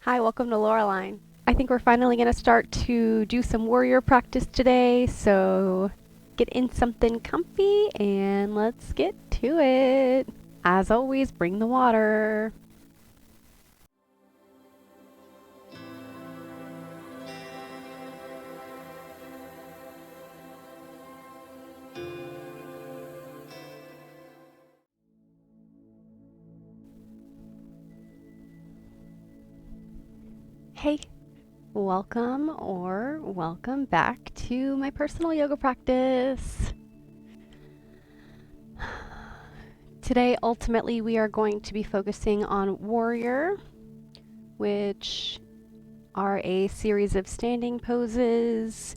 Hi, welcome to Lauralign. I think we're finally going to start to do some warrior practice today, so get in something comfy and let's get to it. As always, bring the water. Hey, welcome back to my personal yoga practice. Today, ultimately, we are going to be focusing on warrior, which are a series of standing poses,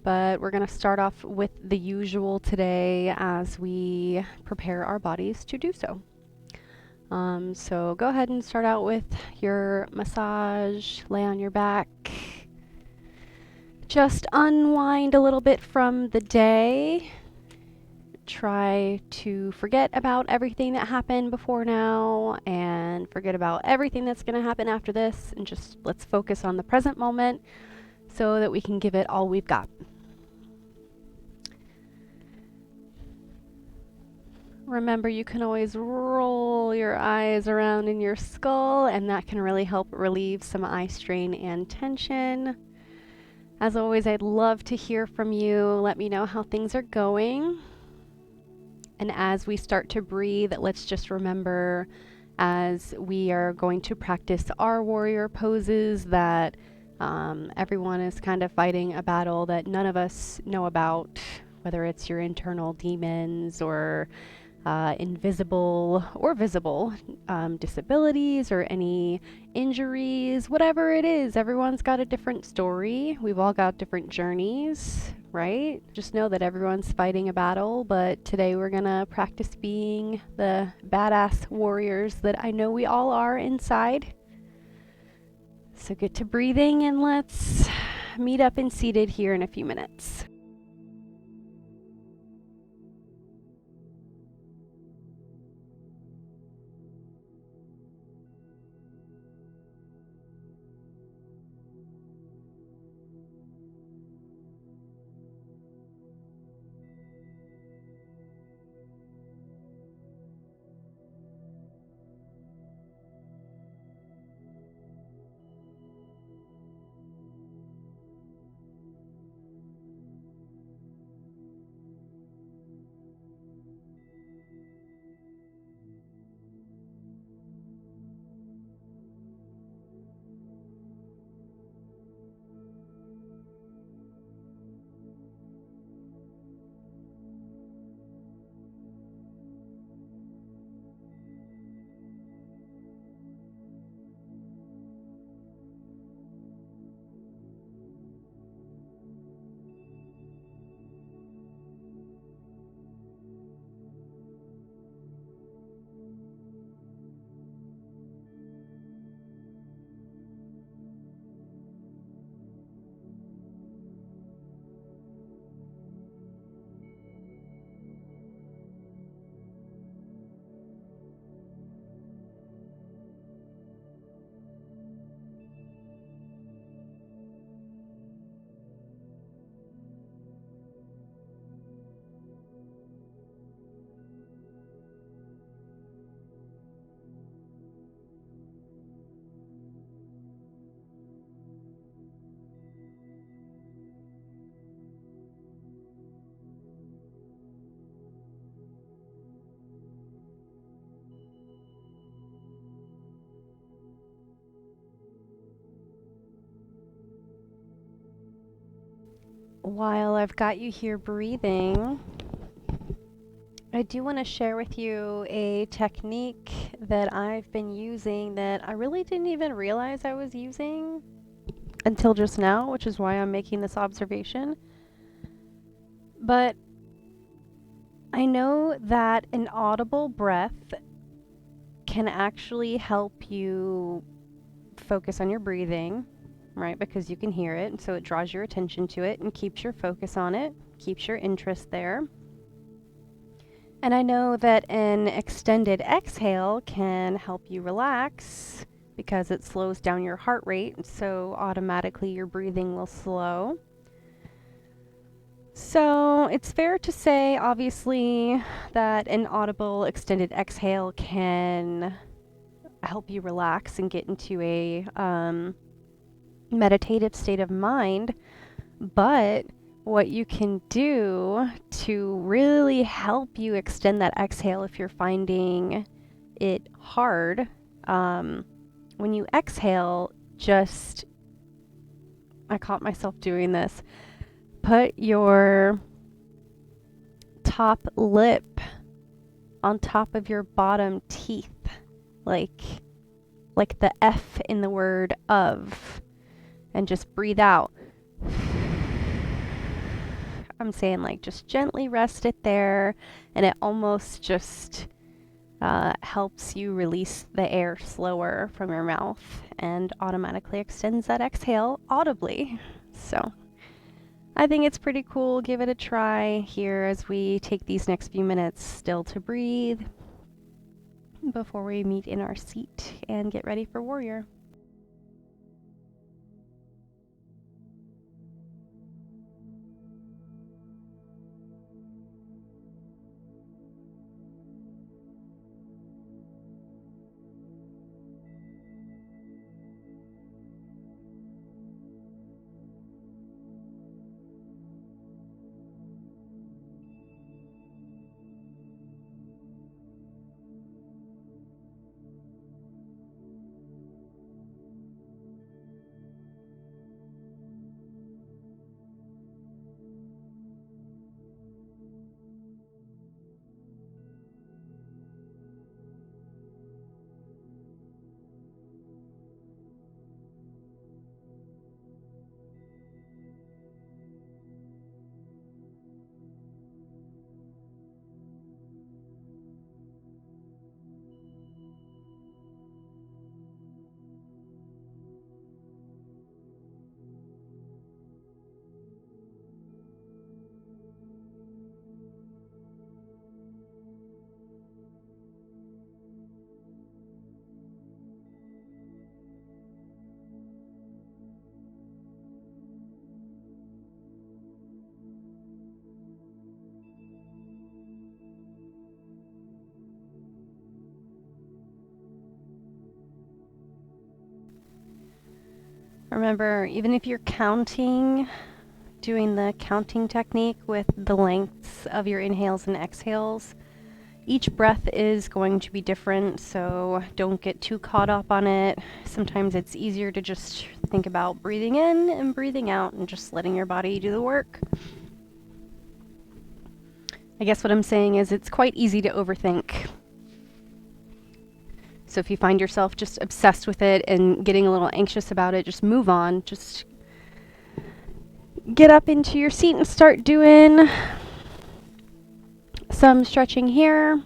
but we're going to start off with the usual today as we prepare our bodies to do so. So go ahead and start out with your massage, lay on your back. Just unwind a little bit from the day. Try to forget about everything that happened before now and forget about everything that's going to happen after this, and just let's focus on the present moment so that we can give it all we've got. Remember, you can always roll your eyes around in your skull, and that can really help relieve some eye strain and tension. As always, I'd love to hear from you. Let me know how things are going. And as we start to breathe, let's just remember, as we are going to practice our warrior poses, that everyone is kind of fighting a battle that none of us know about, whether it's your internal demons or invisible or visible disabilities or any injuries, whatever it is. Everyone's got a different story. We've all got different journeys, right? Just know that everyone's fighting a battle, but today we're gonna practice being the badass warriors that I know we all are inside. So get to breathing, and let's meet up and seated here in a few minutes. While I've got you here breathing, I do want to share with you a technique that I've been using that I really didn't even realize I was using until just now, which is why I'm making this observation. But I know that an audible breath can actually help you focus on your breathing, right? Because you can hear it, and so it draws your attention to it and keeps your focus on it, keeps your interest there. And I know that an extended exhale can help you relax because it slows down your heart rate, so automatically your breathing will slow. So it's fair to say, obviously, that an audible extended exhale can help you relax and get into a meditative state of mind. But what you can do to really help you extend that exhale if you're finding it hard, when you exhale, I caught myself doing this. Put your top lip on top of your bottom teeth, like the F in the word of, and just breathe out. I'm saying like just gently rest it there, and it almost just helps you release the air slower from your mouth and automatically extends that exhale audibly. So I think it's pretty cool. Give it a try here as we take these next few minutes still to breathe before we meet in our seat and get ready for warrior. Remember, even if you're doing the counting technique with the lengths of your inhales and exhales, each breath is going to be different, so don't get too caught up on it. Sometimes it's easier to just think about breathing in and breathing out and just letting your body do the work. I guess what I'm saying is it's quite easy to overthink. So if you find yourself just obsessed with it and getting a little anxious about it, just move on. Just get up into your seat and start doing some stretching here.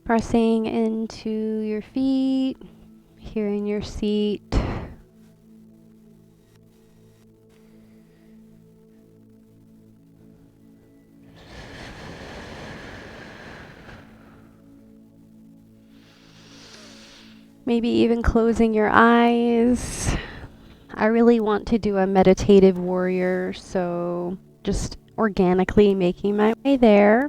Pressing into your feet, here in your seat. Maybe even closing your eyes. I really want to do a meditative warrior, so just organically making my way there.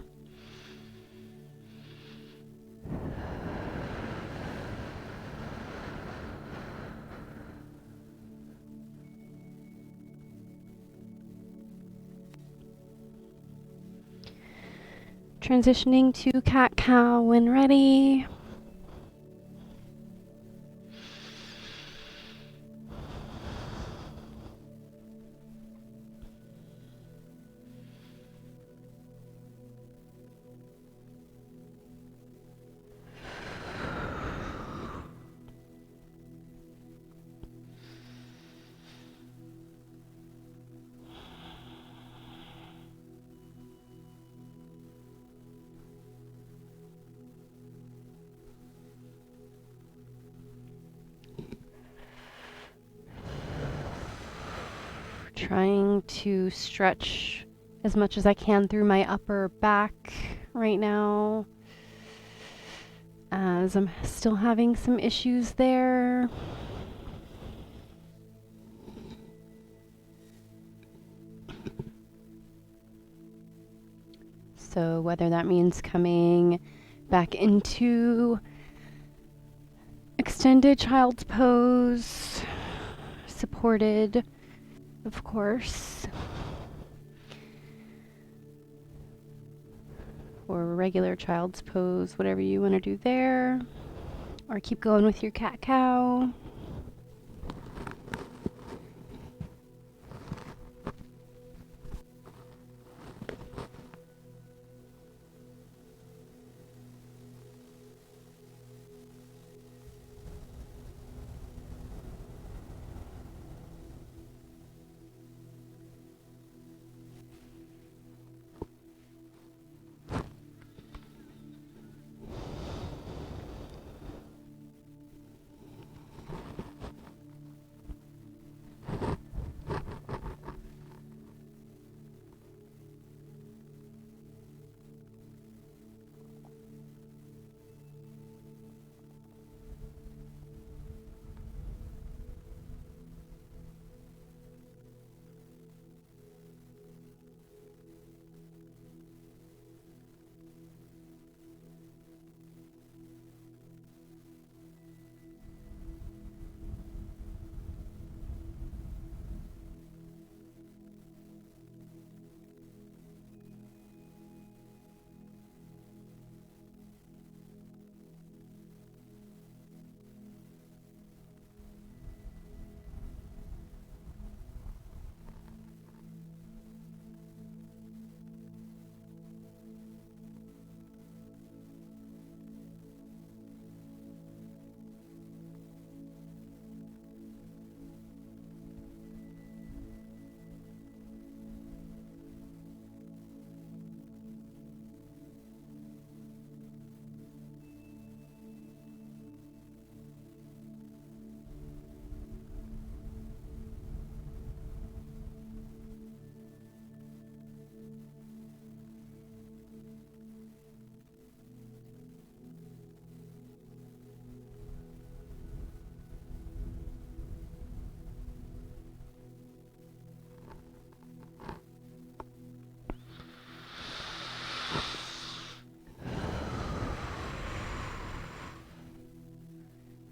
Transitioning to cat-cow when ready. Trying to stretch as much as I can through my upper back right now, as I'm still having some issues there. So whether that means coming back into extended child's pose, supported, of course, or regular child's pose, whatever you want to do there, or keep going with your cat-cow.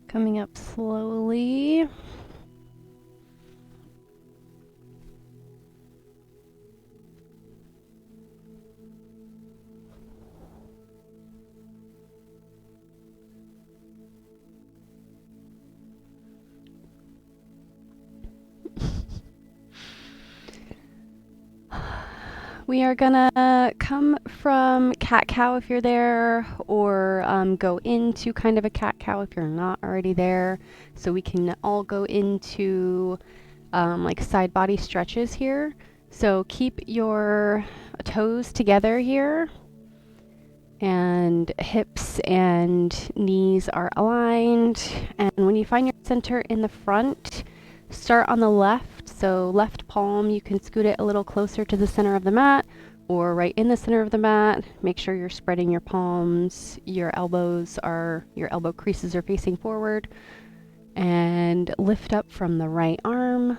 Coming up slowly. We are gonna come from cat-cow if you're there, or go into kind of a cat-cow if you're not already there. So we can all go into like side body stretches here. So keep your toes together here, and hips and knees are aligned. And when you find your center in the front, start on the left. So left palm, you can scoot it a little closer to the center of the mat, or right in the center of the mat. Make sure you're spreading your palms, your elbow creases are facing forward, and lift up from the right arm.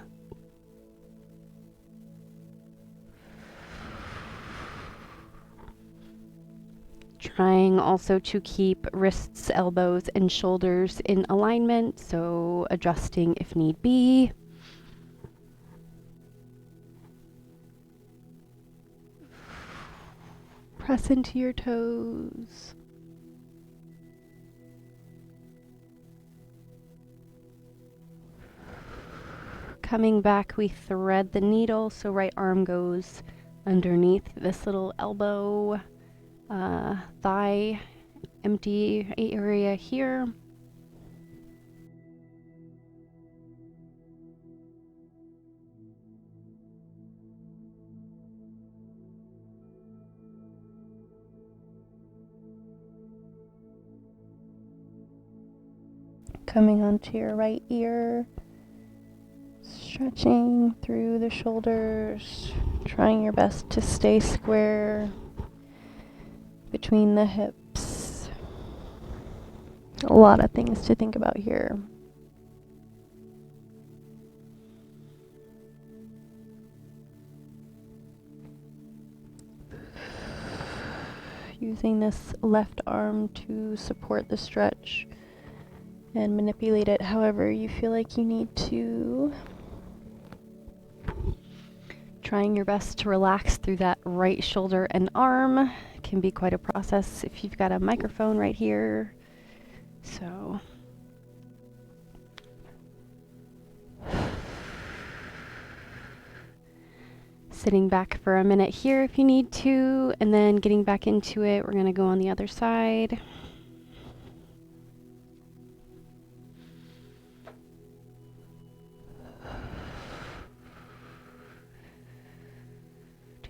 Trying also to keep wrists, elbows, and shoulders in alignment, so adjusting if need be. Press into your toes. Coming back, we thread the needle, so right arm goes underneath this little elbow, thigh, empty area here. Coming onto your right ear, Stretching through the shoulders, trying your best to stay square between the hips. A lot of things to think about here. Using this left arm to support the stretch and manipulate it however you feel like you need to. Trying your best to relax through that right shoulder and arm. Can be quite a process if you've got a microphone right here. So sitting back for a minute here if you need to, and then getting back into it. We're going to go on the other side.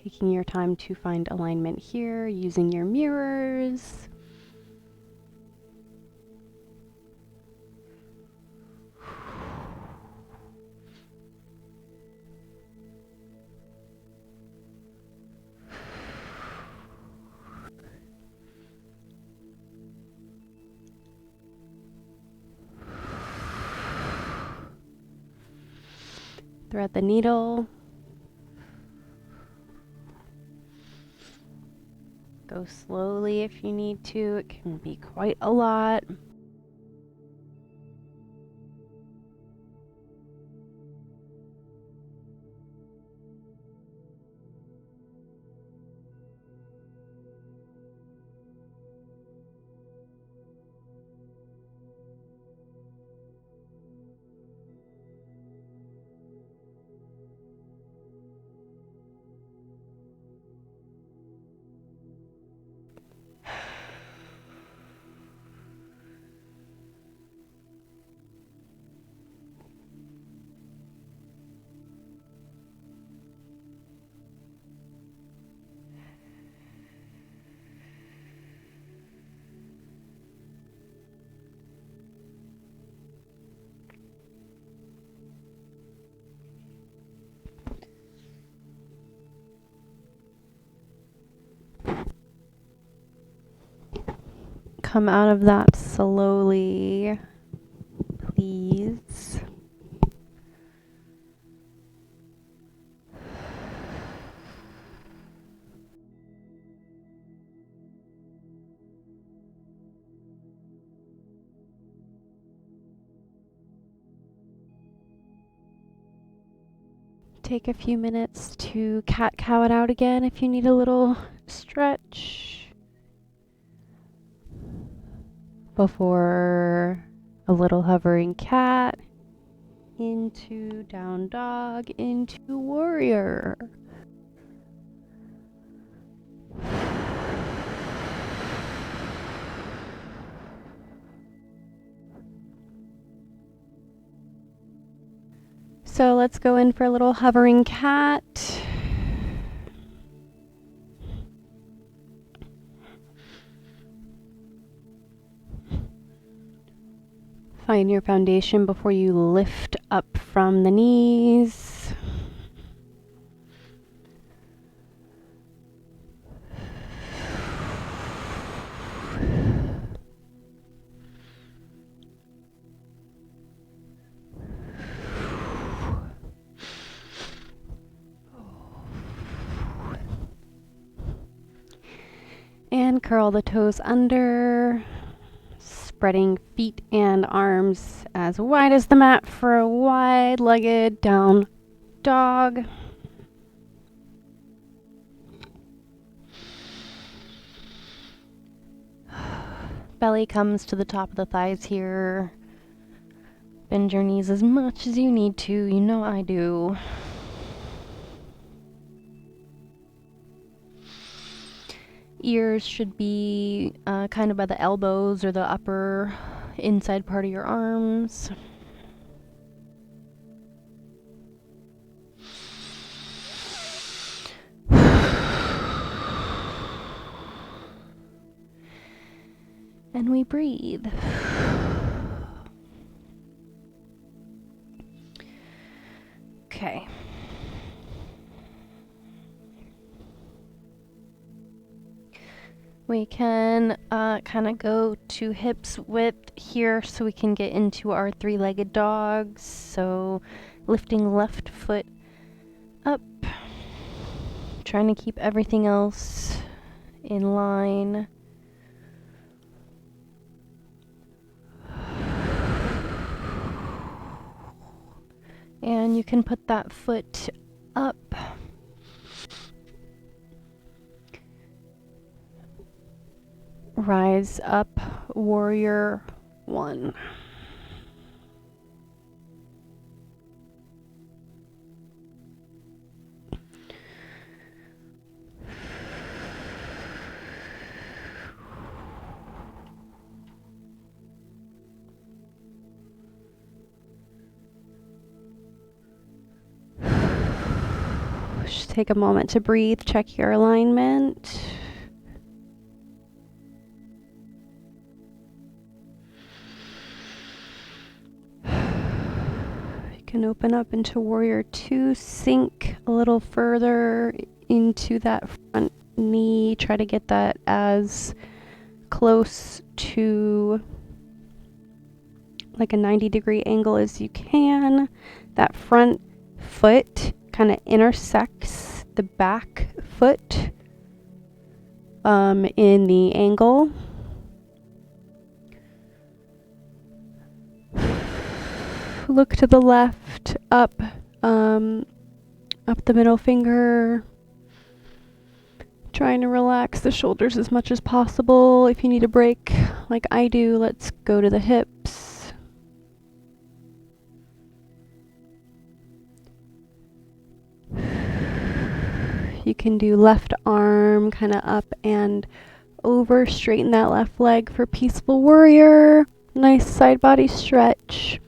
Taking your time to find alignment here, using your mirrors. Thread the needle. Go slowly if you need to. It can be quite a lot. Come out of that slowly, please. Take a few minutes to cat-cow it out again if you need a little stretch before a little hovering cat into down dog into warrior. So let's go in for a little hovering cat. Find your foundation before you lift up from the knees. And curl the toes under. Spreading feet and arms as wide as the mat for a wide-legged down dog. Belly comes to the top of the thighs here. Bend your knees as much as you need to. You know I do. Ears should be kind of by the elbows or the upper inside part of your arms. And we breathe. We can kind of go to hips width here so we can get into our three-legged dogs. So lifting left foot up, trying to keep everything else in line. And you can put that foot up. Rise up, warrior one. Just take a moment to breathe, check your alignment. You can open up into warrior two, sink a little further into that front knee. Try to get that as close to like a 90-degree angle as you can. That front foot kind of intersects the back foot in the angle. Look to the left, up the middle finger. Trying to relax the shoulders as much as possible. If you need a break, like I do, let's go to the hips. You can do left arm kind of up and over. Straighten that left leg for peaceful warrior. Nice side body stretch.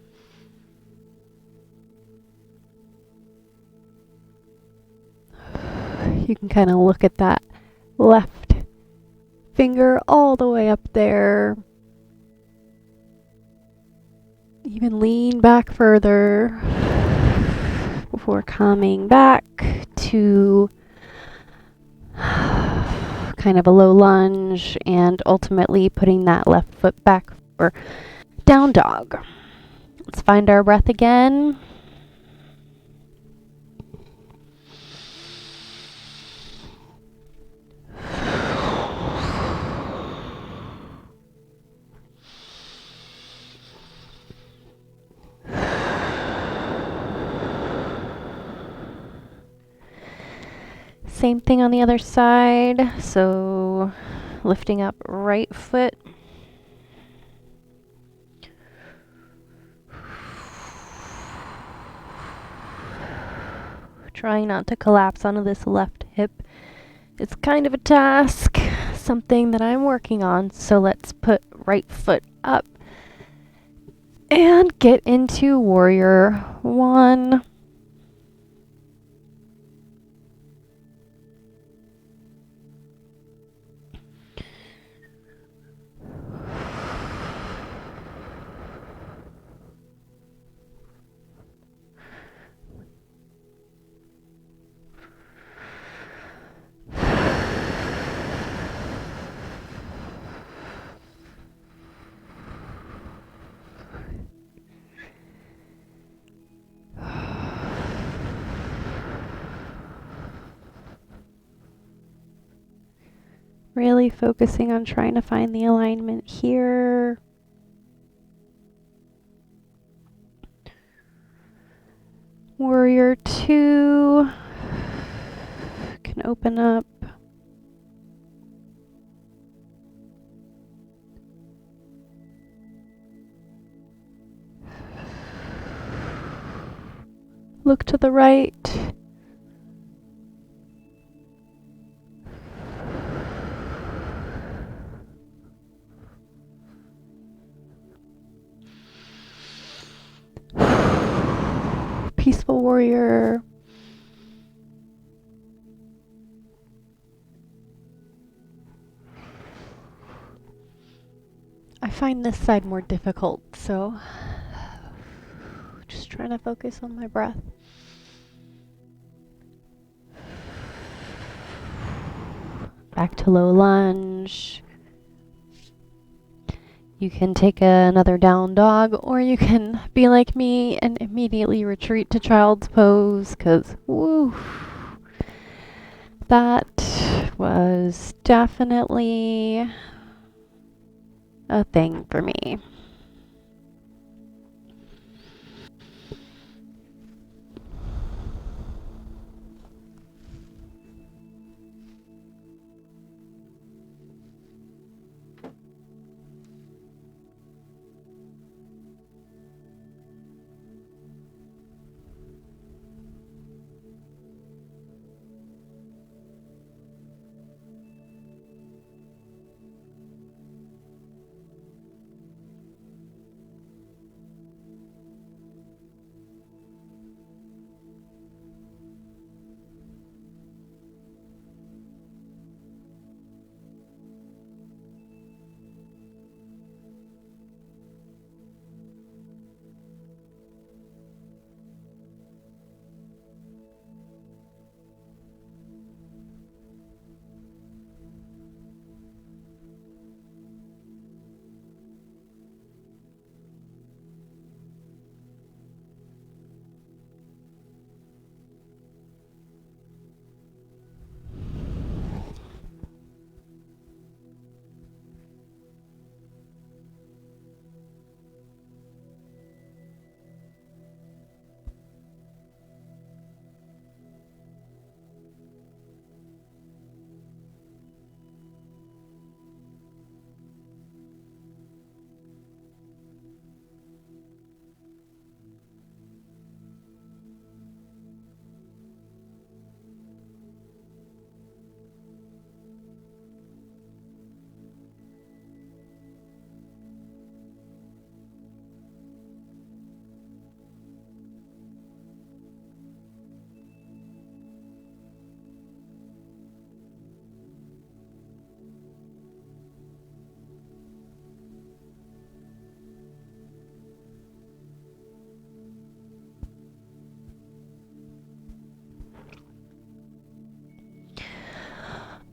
You can kind of look at that left finger all the way up there. Even lean back further before coming back to kind of a low lunge and ultimately putting that left foot back for down dog. Let's find our breath again. Same thing on the other side. So lifting up right foot. Trying not to collapse onto this left hip. It's kind of a task, something that I'm working on. So let's put right foot up and get into warrior one. Really focusing on trying to find the alignment here. Warrior two can open up. Look to the right. Peaceful warrior. I find this side more difficult, so just trying to focus on my breath. back to low lunge. You can take another down dog, or you can be like me and immediately retreat to child's pose, because woo, that was definitely a thing for me.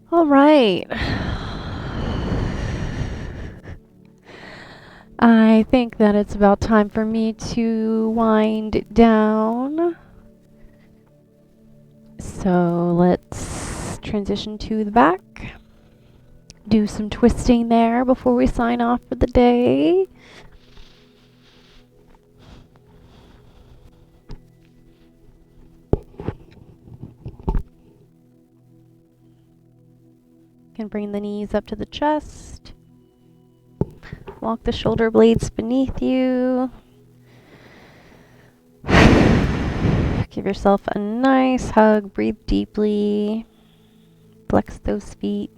All right. I think that it's about time for me to wind down. So let's transition to the back. Do some twisting there before we sign off for the day. Can bring the knees up to the chest. Walk the shoulder blades beneath you. Give yourself a nice hug. Breathe deeply. Flex those feet.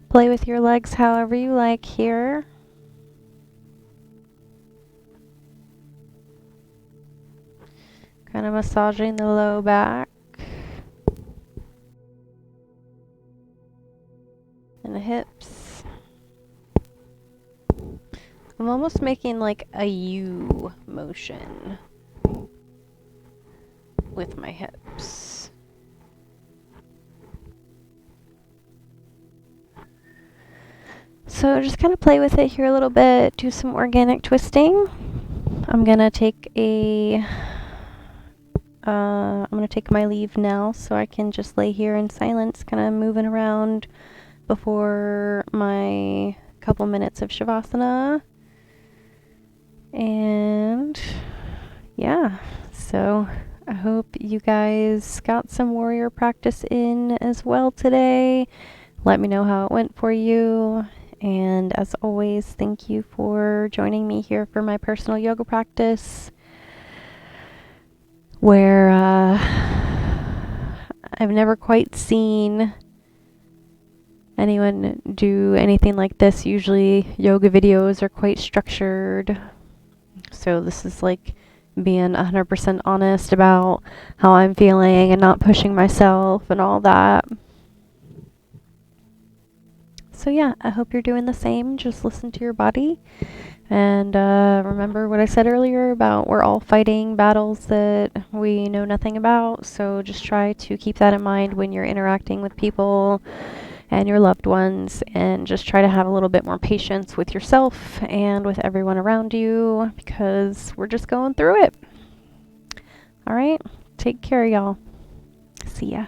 Play with your legs however you like here. Kind of massaging the low back and the hips. I'm almost making like a U motion with my hips. So just kind of play with it here a little bit, do some organic twisting. I'm gonna take my leave now so I can just lay here in silence, kind of moving around before my couple minutes of Shavasana. And yeah, so I hope you guys got some warrior practice in as well today. Let me know how it went for you. And as always, thank you for joining me here for my personal yoga practice, where I've never quite seen anyone do anything like this, usually yoga videos are quite structured. So this is like being 100% honest about how I'm feeling and not pushing myself and all that. So yeah, I hope you're doing the same. Just listen to your body. And remember what I said earlier about we're all fighting battles that we know nothing about. So just try to keep that in mind when you're interacting with people and your loved ones. And just try to have a little bit more patience with yourself and with everyone around you, because we're just going through it. All right. Take care, y'all. See ya.